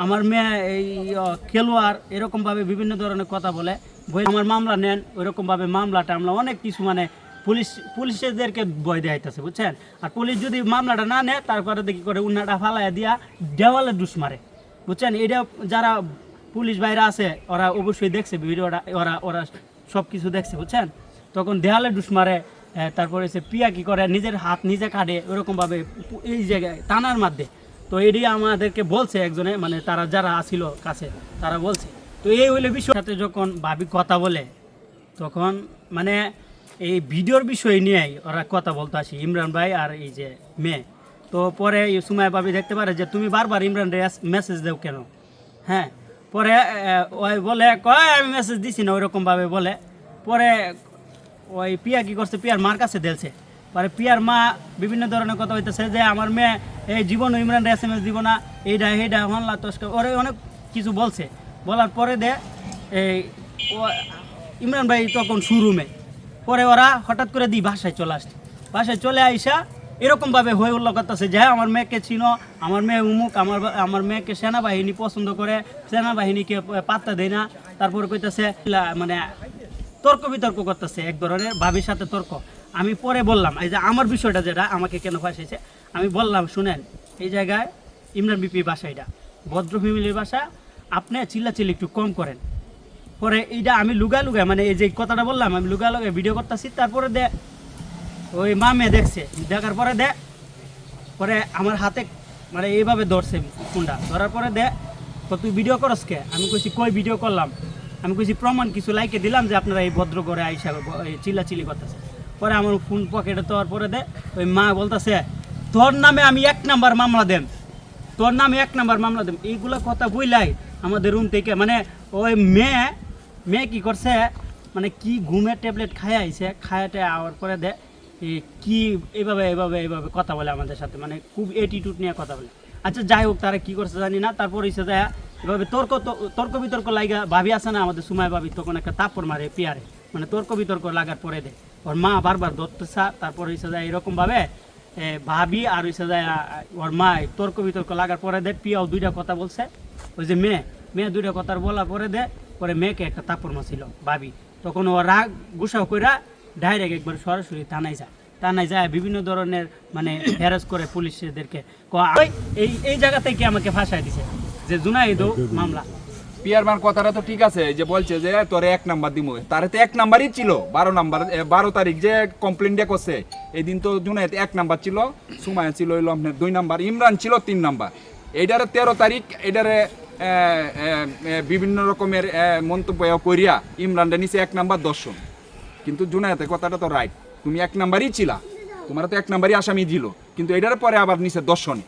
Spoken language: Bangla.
আমার মেয়ে এই খেলোয়াড় এরকমভাবে বিভিন্ন ধরনের কথা বলে আমার মামলা নেন ওইরকমভাবে মামলা টামলা অনেক কিছু মানে পুলিশদেরকে ভয় দেখাইতেছে বুঝছেন। আর পুলিশ যদি মামলাটা না নেয় তারপরে দেখি করে উন্নাটা ফালাইয়া দিয়া দেওয়ালে ডুস মারে বুঝছেন। এটা যারা পুলিশ ভাইরা আছে ওরা অবশ্যই দেখছে ভিডিওটা, ওরা ওরা সব কিছু দেখছে বুঝছেন। তখন দেওয়ালে ডুস মারে, তারপরে সে পিয়া কি করে নিজের হাত নিজে কাটে ওরকমভাবে এই জায়গায় টানার মধ্যে। তো এটি আমাদেরকে বলছে একজনে, মানে তারা যারা আসিল কাছে তারা বলছে। তো এই হইলে বিষয়ের সাথে যখন ভাবি কথা বলে তখন মানে এই ভিডিওর বিষয় নিয়েই ওরা কথা বলতে আসি ইমরান ভাই আর এই যে মেয়ে। তো পরে সুমাইয়া ভাবি দেখতে পারে যে তুমি বারবার ইমরান রে মেসেজ দেও কেন, হ্যাঁ। পরে ওই বলে কয় আমি মেসেজ দিছি না ওইরকমভাবে বলে। পরে ওই পিয়া কী করছে, পিয়ার মার কাছে দিয়েছে। পরে পিয়ার মা বিভিন্ন ধরনের কথা হইতেছে যে আমার মেয়ে এই জীবন ইমরান SMS দিব না, এইটা এইটা হনলা তস্কা ওরে অনেক কিছু বলছে। বলার পরে দে এই ইমরান ভাই তখন শোরুমে। পরে ওরা হঠাৎ করে বাসায় চলে আসছে। বাসায় চলে আইসা এরকমভাবে হয়ে উল্লেখ করতেছে যে আমার মেয়েকে চিনো, আমার মেয়ে উমুক, আমার মেয়েকে সেনাবাহিনী পছন্দ করে, সেনাবাহিনীকে পাত্তা দেয় না। তারপরে কইতেছে মানে তর্ক বিতর্ক করতেছে, এক ধরনের ভাবির সাথে তর্ক। আমি পরে বললাম এই যে আমার বিষয়টা যেটা আমাকে কেন ফাঁসিয়েছে আমি বললাম শুনেন এই জায়গায় ইমরান বিপি বাসা, এটা ভদ্র ফ্যামিলির বাসা, আপনি চিল্লাচিল্লি একটু কম করেন। পরে এইটা আমি লুগায় মানে এই যে কথাটা বললাম আমি লুগায় ভিডিও করতেছি। তারপরে দে ওই মামে দেখছে, দেখার পরে দে পরে আমার হাতে মানে এইভাবে ধরছে ফোনটা, ধরার পরে দে তুই ভিডিও করস কে? আমি কইছি কই ভিডিও করলাম, আমি কইছি প্রমাণ কিছু লাইকে দিলাম যে আপনারা এই ভদ্র করে আইসা চিল্লাচিল্লি করতেছে। পরে আমার ফোন পকেটে দেওয়ার পরে দে ওই মা বলতেছে তোর নামে আমি 1 নাম্বার মামলা দেন, তোর নামে 1 নাম্বার মামলা দেন। এইগুলো কথা বইলাই আমাদের রুম থেকে মানে ওই মেয়ে কি করছে মানে কি ঘুমের ট্যাবলেট খায় আইছে, খায়াতে আওয়ার পরে দে কি এইভাবে কথা বলে আমাদের সাথে, মানে খুব অ্যাটিটিউড নিয়ে কথা বলে। আচ্ছা যাই হোক, তারা কি করছে জানি না। তারপর এসে যায় এভাবে তর্ক বিতর্ক লাগা ভাবি আছে না আমাদের সুমাই ভাবি, তখন একটা তাপড় মারে পিয়ারে, মানে তর্ক বিতর্ক লাগার পরে দেয় ওর মা বারবার ধরতেছা। তারপর এসে যায় এরকমভাবে ভাবি আর এসে যায় ওর মা তর্ক বিতর্ক লাগার পরে দেয় পিয়াও 2টা কথা বলছে। ওই যে মেয়ে 2টা কথা বলার পরে দেয় পরে মেয়েকে একটা তাপড় মারছিল ভাবি। তখন ও রাগ গুসাও কইরা ডাইরেক্ট একবার সরাসরি থানায় যায় বিভিন্ন ধরনের মানে হ্যারাস করে পুলিশদেরকে। এই জায়গা থেকে আমাকে ফাঁসায় দিছে যে জুনাইদও মামলা। পিয়ার মান কথাটা তো ঠিক আছে যে বলছে যে তোরে 1 নাম্বার দিমু, তারে তো 1 নাম্বারই ছিল। 12 তারিখ যে কমপ্লেইনটা করছে এই দিন তো জুনাইদ 1 নাম্বার ছিল, সুমাইয়া ছিল হইলো আপনার 2 নাম্বার, ইমরান ছিল 3 নাম্বার। এইটারে 13 তারিখ এইটারে বিভিন্ন রকমের মন্তব্য করিয়া ইমরানটা নিচে 1 নাম্বার দর্শন। কিন্তু জুনাইদের কথাটা তো রাইট, তুমি 1 নাম্বারই ছিলা, তোমার তো 1 নাম্বারই আসামি দিল, কিন্তু এটার পরে আবার নিচে দর্শনে।